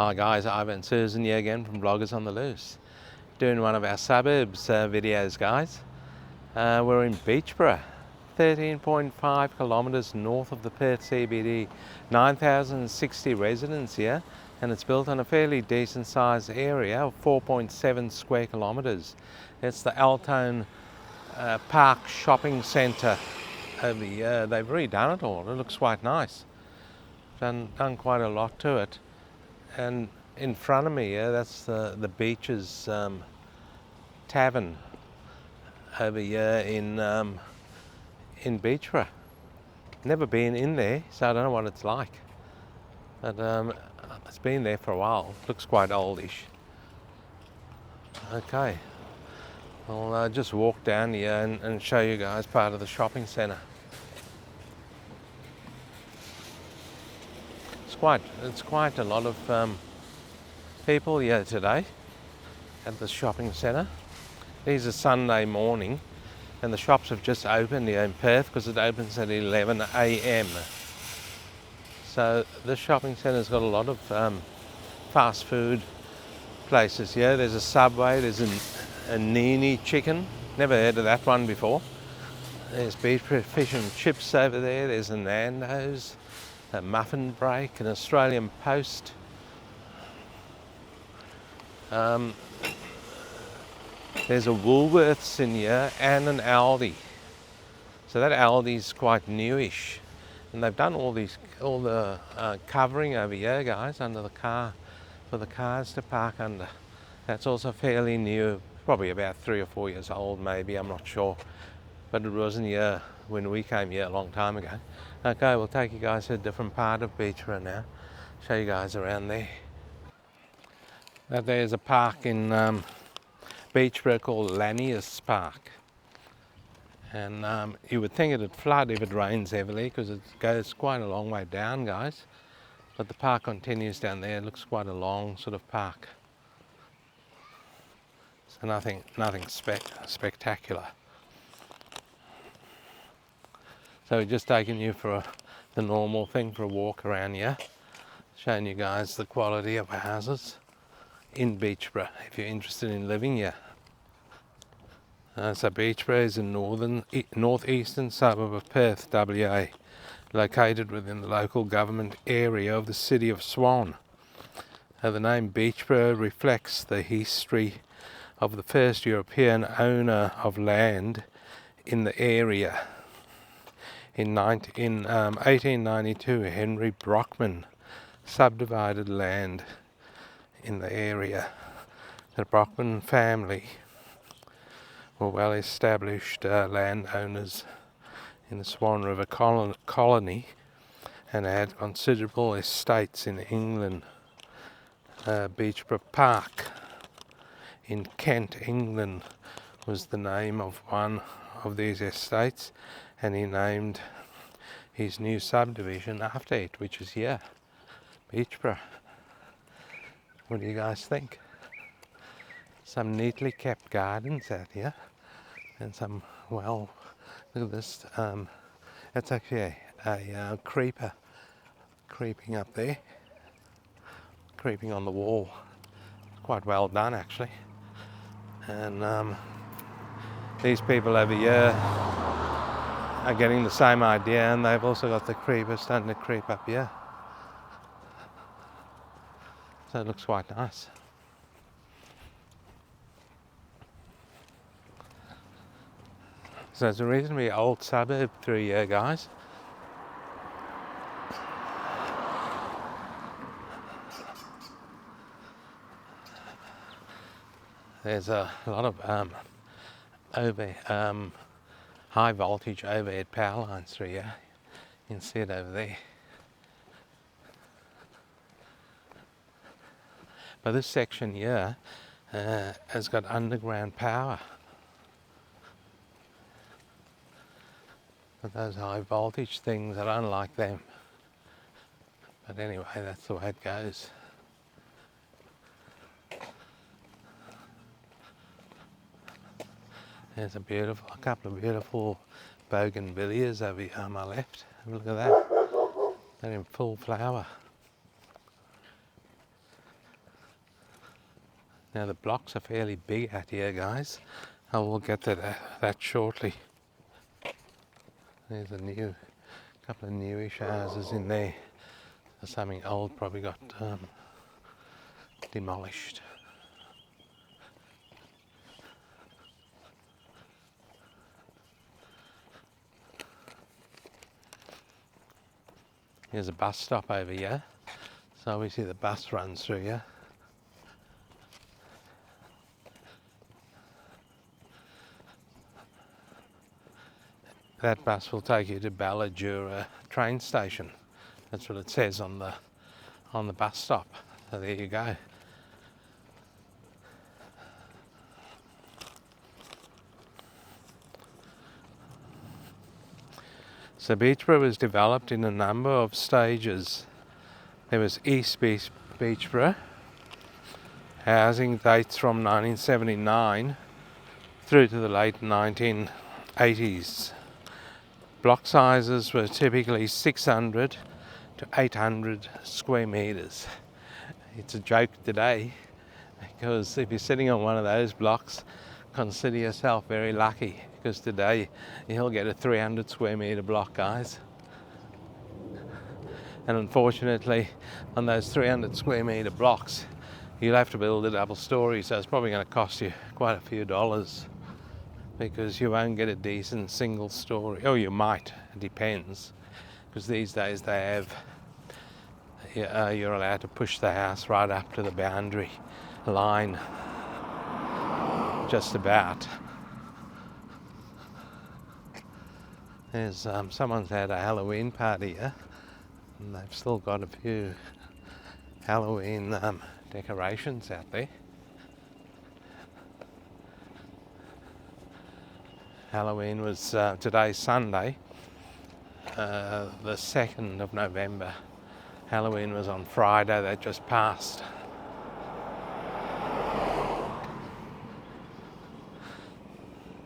Hi guys, Ivan and Susan here again from Bloggers on the Loose. Doing one of our suburbs videos, guys. We're in Beechboro, 13.5 kilometres north of the Perth CBD, 9,060 residents here, and it's built on a fairly decent sized area of 4.7 square kilometres. It's the Altone Park Shopping Centre over here. They've redone it all, it looks quite nice. Done quite a lot to it. And in front of me, that's the Beaches Tavern over here in Beechboro. Never been in there, so I don't know what it's like. But it's been there for a while. Looks quite oldish. Okay, I'll just walk down here and show you guys part of the shopping centre. It's quite a lot of people here today at the shopping centre. It is a Sunday morning and the shops have just opened here in Perth because it opens at 11 a.m. So this shopping centre's got a lot of fast food places here. There's a Subway, there's a Nini chicken, never heard of that one before. There's beef fish and chips over there, there's a Nando's, a Muffin Break, an Australian Post. There's a Woolworths in here and an Aldi. So that Aldi's quite newish, and they've done all the covering over here, guys, under the car for the cars to park under. That's also fairly new, probably about 3 or 4 years old, maybe, I'm not sure, but it wasn't here when we came here a long time ago. Okay, we'll take you guys to a different part of Beechboro now, show you guys around there. Now there's a park in Beechboro called Lanius Park, and you would think it'd flood if it rains heavily because it goes quite a long way down, guys, but the park continues down there. It looks quite a long sort of park, so nothing spectacular. So we're just taking you for the normal thing for a walk around here, showing you guys the quality of houses in Beechboro if you're interested in living here. So Beechboro is a northeastern suburb of Perth, WA, located within the local government area of the city of Swan. The name Beechboro reflects the history of the first European owner of land in the area. In 1892, Henry Brockman subdivided land in the area. The Brockman family were well-established landowners in the Swan River colony and had considerable estates in England. Beechboro Park in Kent, England was the name of one of these estates, and he named his new subdivision after it, which is here, Beechboro. What do you guys think? Some neatly kept gardens out here, and some, well, look at this, that's actually a creeper creeping up there, creeping on the wall. Quite well done actually. And these people over here are getting the same idea, and they've also got the creeper starting to creep up here. So it looks quite nice. So it's a reasonably old suburb through here, guys. There's a lot of high voltage overhead power lines through here. You can see it over there. But this section here has got underground power. But those high voltage things, I don't like them. But anyway, that's the way it goes. There's a couple of beautiful bougainvilleas over here on my left. Have a look at that. They're in full flower. Now the blocks are fairly big out here, guys. I will get to that shortly. There's a couple of newish houses in there. There's something old probably got demolished. Here's a bus stop over here. So we see the bus runs through here. That bus will take you to Balladura train station. That's what it says on the bus stop. So there you go. So Beechboro was developed in a number of stages. There was East Beechboro. Housing dates from 1979 through to the late 1980s. Block sizes were typically 600 to 800 square meters. It's a joke today because if you're sitting on one of those blocks, consider yourself very lucky, because today you'll get a 300 square meter block, guys. And unfortunately, on those 300 square meter blocks, you'll have to build a double story, so it's probably going to cost you quite a few dollars, because you won't get a decent single story. Oh, you might, it depends, because these days they have, you're allowed to push the house right up to the boundary line, just about. There's someone's had a Halloween party here, and they've still got a few Halloween decorations out there. Halloween was today's Sunday, the 2nd of November. Halloween was on Friday that just passed.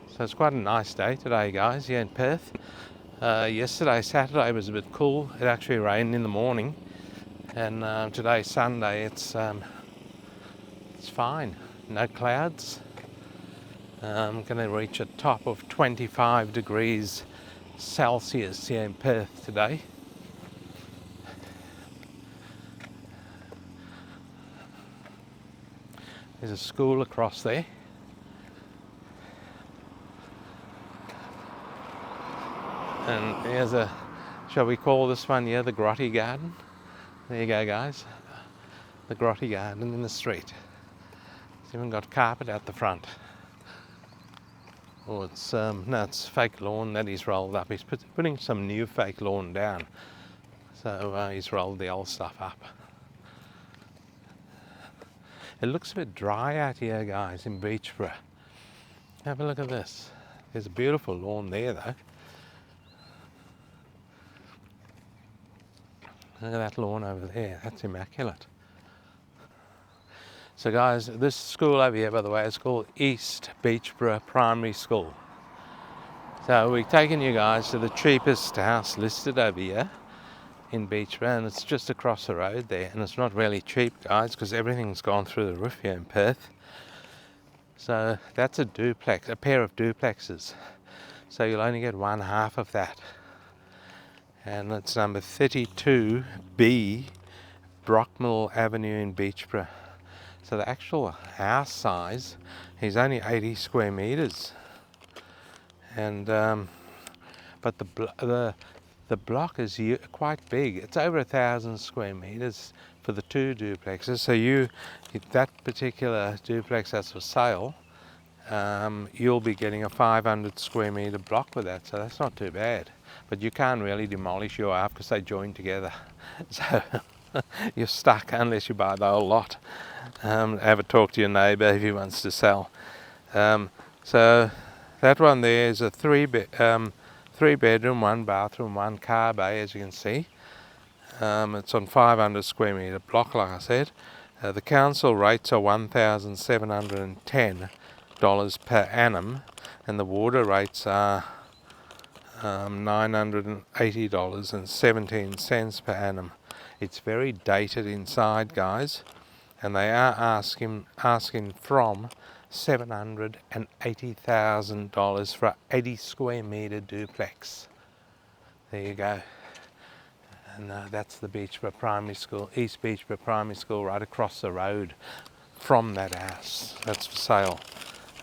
So it's quite a nice day today, guys, here in Perth. Yesterday, Saturday, was a bit cool. It actually rained in the morning, and today, Sunday, it's fine. No clouds. I'm going to reach a top of 25 degrees Celsius here in Perth today. There's a school across there. And here's shall we call this one here the Grotty Garden? There you go, guys. The Grotty Garden in the street. It's even got carpet out the front. Oh, it's it's fake lawn that he's rolled up. He's putting some new fake lawn down. So he's rolled the old stuff up. It looks a bit dry out here, guys, in Beechboro. Have a look at this. There's a beautiful lawn there, though. Look at that lawn over there. That's immaculate. So guys, this school over here, by the way, is called East Beechboro Primary School. So we're taking you guys to the cheapest house listed over here in Beechboro, and it's just across the road there. And it's not really cheap, guys, because everything's gone through the roof here in Perth. So that's a duplex, a pair of duplexes. So you'll only get one half of that. And it's number 32B, Brockmill Avenue in Beechboro. So the actual house size is only 80 square meters, and but the block is quite big. It's over 1,000 square meters for the two duplexes. So that particular duplex that's for sale, you'll be getting a 500 square meter block with that. So that's not too bad. But you can't really demolish your half because they join together. So you're stuck unless you buy the whole lot. Have a talk to your neighbour if he wants to sell. So that one there is a three bedroom, one bathroom, one car bay, as you can see. It's on 500 square metre block, like I said. The council rates are $1,710 per annum, and the water rates are $980.17 per annum. It's very dated inside, guys. and they are asking from $780,000 for an 80 square metre duplex. There you go. And that's the Beechboro Primary School, East Beechboro Primary School, right across the road from that house. That's for sale.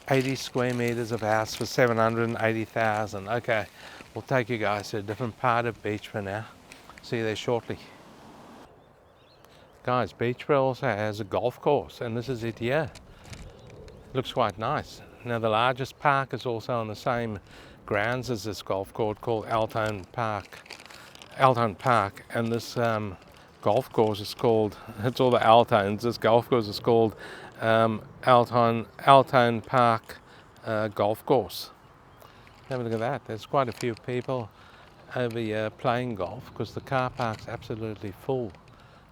80 square metres of house for $780,000. Okay, we'll take you guys to a different part of Beechboro now. See you there shortly. Guys, Beechboro also has a golf course, and this is it here. Looks quite nice. Now the largest park is also on the same grounds as this golf course, called Altone Park, and this golf course is called, it's all the Altones, this golf course is called Altone Park Golf Course. Have a look at that. There's quite a few people over here playing golf because the car park's absolutely full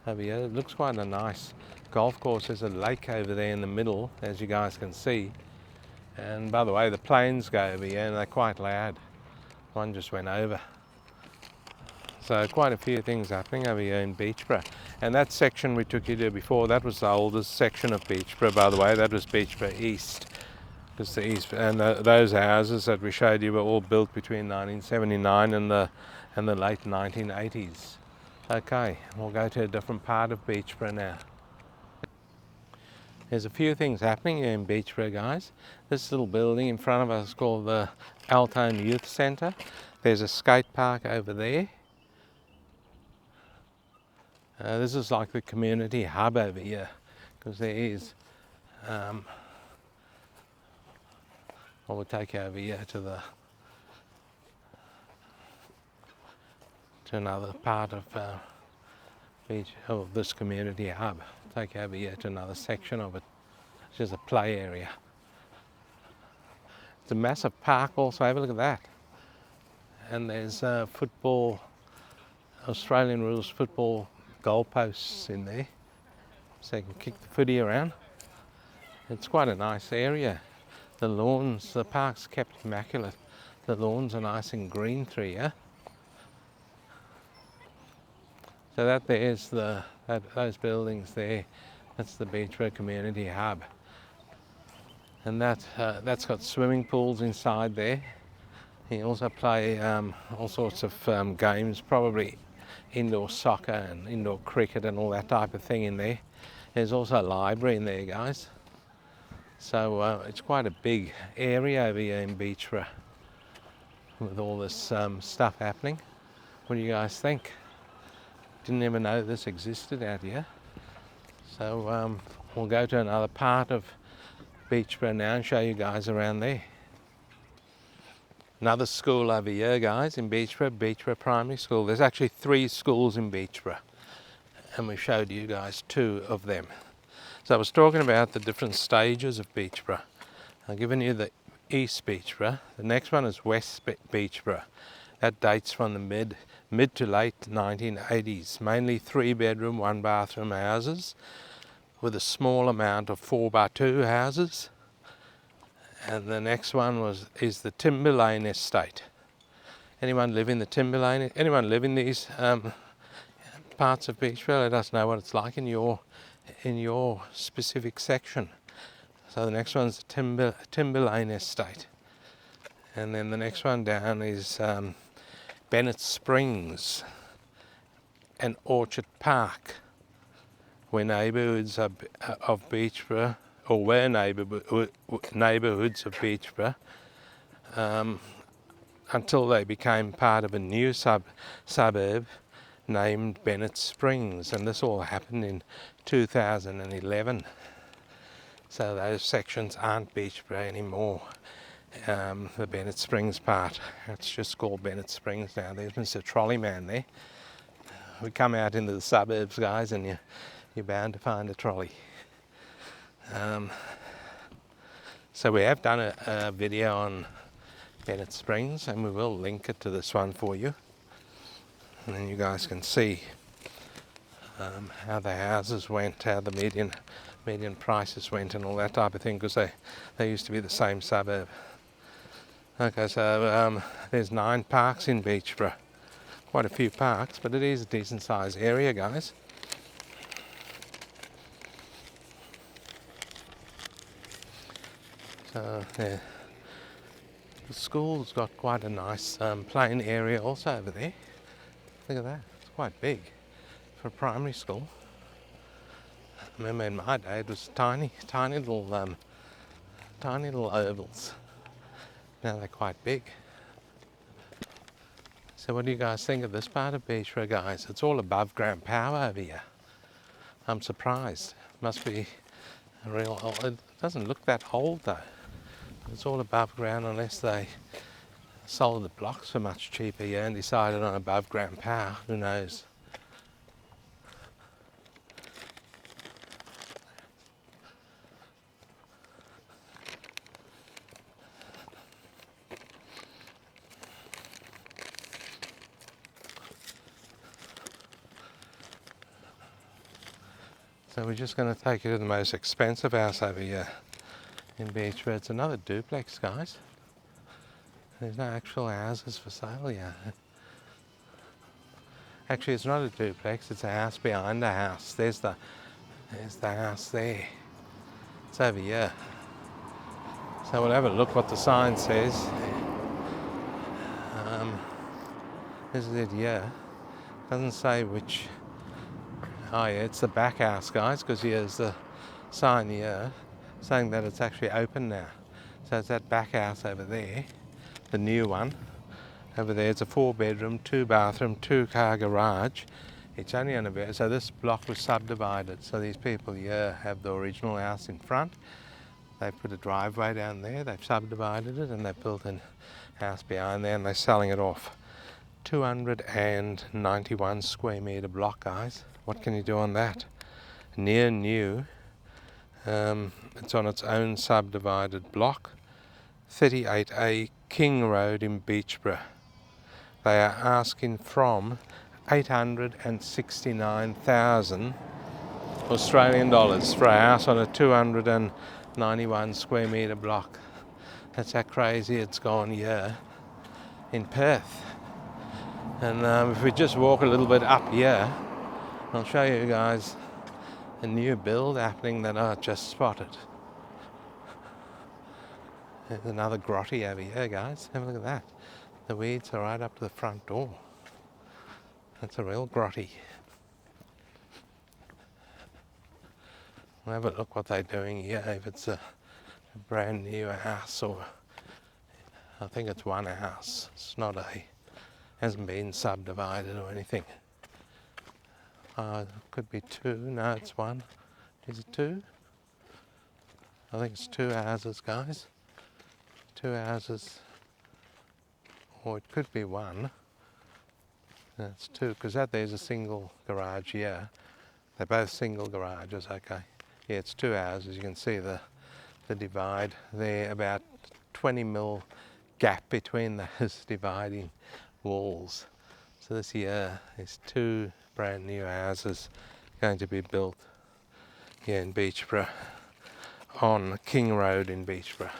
over here. It looks quite a nice golf course. There's a lake over there in the middle, as you guys can see. And by the way, the planes go over here and they're quite loud. One just went over. So quite a few things happening over here in Beechboro. And that section we took you to before, that was the oldest section of Beechboro, by the way. That was Beechboro East. Because the east, and those houses that we showed you were all built between 1979 and the late 1980s. Okay, we'll go to a different part of Beechboro now. There's a few things happening here in Beechboro, guys. This little building in front of us is called the Altone Youth Centre. There's a skate park over there. This is like the community hub over here, because there is, we'll take you over here to another part of this community hub. Take you over here to another section of it, which is a play area. It's a massive park also, have a look at that. And there's football, Australian rules football goalposts in there, so you can kick the footy around. It's quite a nice area. The lawns, the park's kept immaculate. The lawns are nice and green through here. So that there's those buildings there. That's the Beechboro Community Hub, and that's got swimming pools inside there. You also play all sorts of games, probably indoor soccer and indoor cricket and all that type of thing in there. There's also a library in there, guys. So it's quite a big area over here in Beechboro with all this stuff happening. What do you guys think? Didn't even know this existed out here. So we'll go to another part of Beechboro now and show you guys around there. Another school over here, guys, in Beechboro, Beechboro Primary School. There's actually 3 schools in Beechboro, and we showed you guys 2 of them. So I was talking about the different stages of Beechboro. I've given you the East Beechboro. The next one is West Beechboro. That dates from the mid to late 1980s. Mainly 3-bedroom, 1-bathroom houses with a small amount of 4x2 houses. And the next one is the Timber Lane Estate. Anyone live in the Timber Lane? Anyone live in these parts of Beechboro? Let us know what it's like in your specific section. So the next one's the Timber Lane Estate, and then the next one down is Bennett Springs and Orchard Park, where neighbourhoods of Beechboro, or were neighbourhoods of Beechboro, until they became part of a new suburb named Bennett Springs, and this all happened in 2011. So those sections aren't Beechboro anymore. The Bennett Springs part, it's just called Bennett Springs now. There's Mr. Trolleyman there. We come out into the suburbs, guys, and you're bound to find a trolley. So we have done a video on Bennett Springs, and we will link it to this one for you, and then you guys can see how the houses went, how the median prices went and all that type of thing, because they used to be the same suburb. Okay, so there's 9 parks in Beechboro. Quite a few parks, but it is a decent sized area, guys. So yeah, the school's got quite a nice plain area also over there. Look at that, it's quite big for a primary school. I remember in my day it was tiny little ovals. Now they're quite big. So what do you guys think of this part of Beechboro, guys? It's all above ground power over here. I'm surprised. Must be a real old. It doesn't look that old though. It's all above ground unless they sold the blocks for much cheaper here and decided on above ground power. Who knows? So we're just going to take you to the most expensive house over here in Beechboro. It's another duplex, guys. There's no actual houses for sale here. Actually, it's not a duplex, it's a house behind the house. There's the house there. It's over here. So we'll have a look what the sign says. This is it here. Doesn't say which. Oh yeah, it's the back house, guys, because here's the sign here saying that it's actually open now. So it's that back house over there, the new one. Over there it's a 4-bedroom, 2-bathroom, 2-car garage. It's only on a so this block was subdivided. So these people here have the original house in front. They've put a driveway down there, they've subdivided it, and they've built a house behind there, and they're selling it off. 291 square metre block, guys. What can you do on that? Near new. It's on its own subdivided block. 38A King Road in Beechboro. They are asking from 869,000 Australian dollars for a house on a 291 square metre block. That's how crazy it's gone here in Perth. And if we just walk a little bit up here, I'll show you guys a new build happening that I just spotted. There's another grotty over here, guys. Have a look at that. The weeds are right up to the front door. That's a real grotty. We'll have a look what they're doing here, if it's a brand new house or I think it's one house. It's not hasn't been subdivided or anything. It could be 2. No, it's 1. Is it 2? I think it's 2 houses, guys. 2 houses. Or it could be 1. That's 2, because there's a single garage here. They're both single garages, okay. Yeah, it's 2 houses. You can see the divide there, about 20 mil gap between those dividing walls. So this here is 2 brand new houses going to be built here in Beechboro on King Road in Beechboro.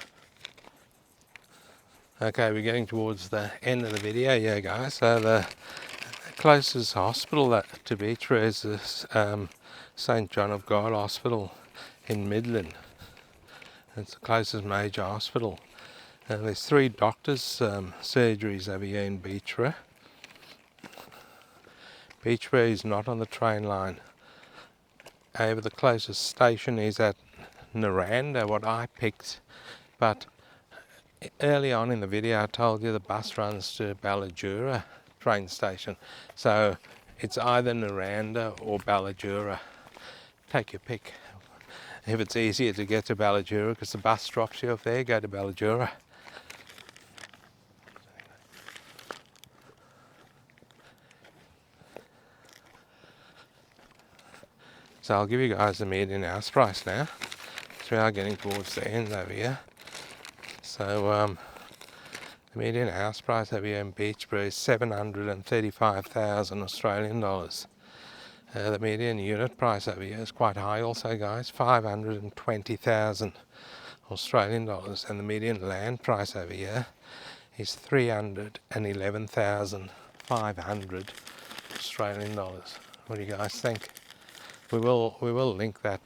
Okay, we're getting towards the end of the video here, guys. So the closest hospital to Beechboro is this St John of God Hospital in Midland. It's the closest major hospital. There's 3 doctors' surgeries over here in Beechboro. Beechboro is not on the train line. However, the closest station is at Naranda, what I picked. But early on in the video I told you the bus runs to Ballajura train station. So it's either Naranda or Ballajura. Take your pick. If it's easier to get to Ballajura because the bus drops you off there, go to Ballajura. So I'll give you guys the median house price now. So we are getting towards the end over here. So the median house price over here in Beechboro is 735,000 Australian dollars. The median unit price over here is quite high also, guys, 520,000 Australian dollars. And the median land price over here is 311,500 Australian dollars. What do you guys think? We will link that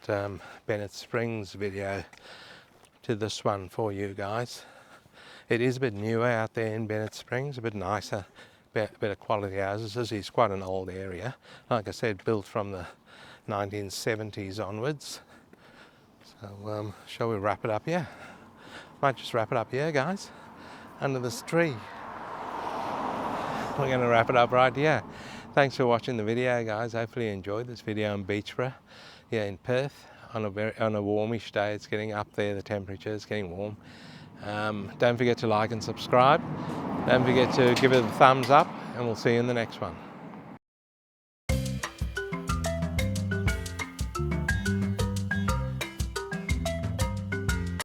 Bennett Springs video to this one for you guys. It is a bit newer out there in Bennett Springs, a bit nicer, better quality houses. This is quite an old area. Like I said, built from the 1970s onwards. So shall we wrap it up here? Might just wrap it up here, guys, under this tree. We're going to wrap it up right here. Thanks for watching the video, guys. Hopefully you enjoyed this video in Beechboro here in Perth on a warmish day. It's getting up there, the temperature is getting warm. Don't forget to like and subscribe. Don't forget to give it a thumbs up, and we'll see you in the next one.